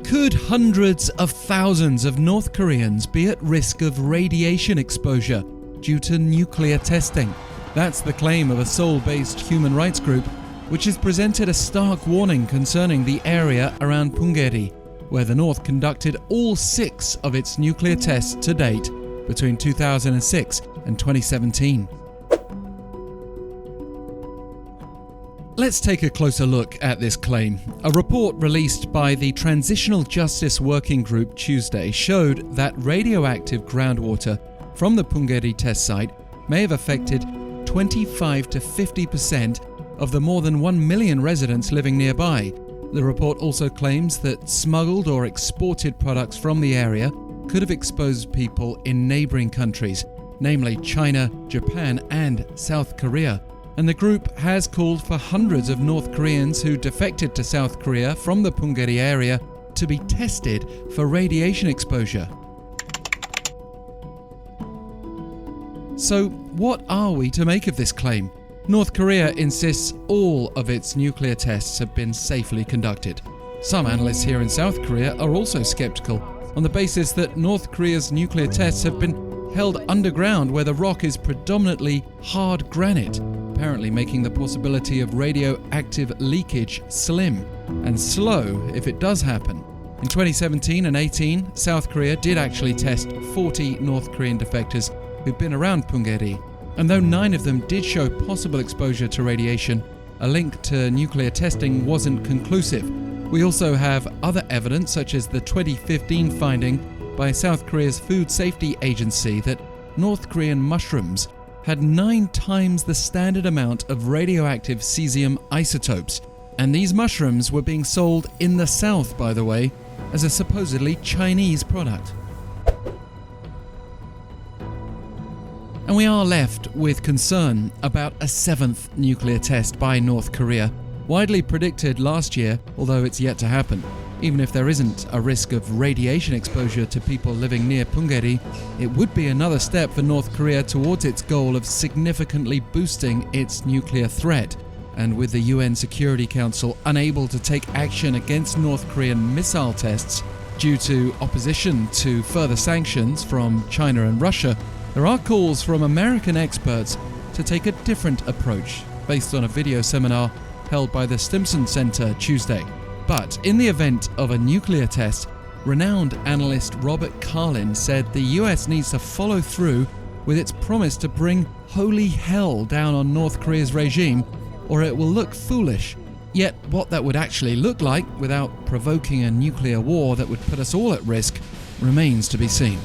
Could hundreds of thousands of North Koreans be at risk of radiation exposure due to nuclear testing? That's the claim of a Seoul-based human rights group, which has presented a stark warning concerning the area around Punggye-ri, where the North conducted all 6 of its nuclear tests to date between 2006 and 2017. Let's take a closer look at this claim. A report released by the Transitional-Justice-Working-Group Tuesday showed that radioactive groundwater from the Punggye-ri test site may have affected 25 to 50% of the more than 1 million residents living nearby. The report also claims that smuggled or exported products from the area could have exposed people in neighboring countries, namely China, Japan, and South Korea. And the group has called for hundreds of North Koreans who defected to South Korea from the Punggye-ri area to be tested for radiation exposure. So, what are we to make of this claim? North Korea insists all of its nuclear tests have been safely conducted. Some analysts here in South Korea are also skeptical on the basis that North Korea's nuclear tests have been held underground where the rock is predominantly hard granite, apparently making the possibility of radioactive leakage slim and slow if it does happen. In 2017 and 18, South Korea did actually test 40 North Korean defectors who'd been around Punggye-ri, and though 9 of them did show possible exposure to radiation, a link to nuclear testing wasn't conclusive. We also have other evidence, such as the 2015 finding by South Korea's Food Safety Agency that North Korean mushrooms had 9 times the standard amount of radioactive cesium isotopes. And these mushrooms were being sold in the South, by the way, as a supposedly Chinese product. And we are left with concern about a 7th nuclear test by North Korea, widely predicted last year, although it's yet to happen. Even if there isn't a risk of radiation exposure to people living near Punggye-ri, it would be another step for North Korea towards its goal of significantly boosting its nuclear threat. And with the UN Security Council unable to take action against North Korean missile tests due to opposition to further sanctions from China and Russia, there are calls from American experts to take a different approach, based on a video seminar held by the Stimson Center Tuesday. But in the event of a nuclear test, renowned analyst Robert Carlin said the US needs to follow through with its promise to bring holy hell down on North Korea's regime, or it will look foolish. Yet what that would actually look like without provoking a nuclear war that would put us all at risk remains to be seen.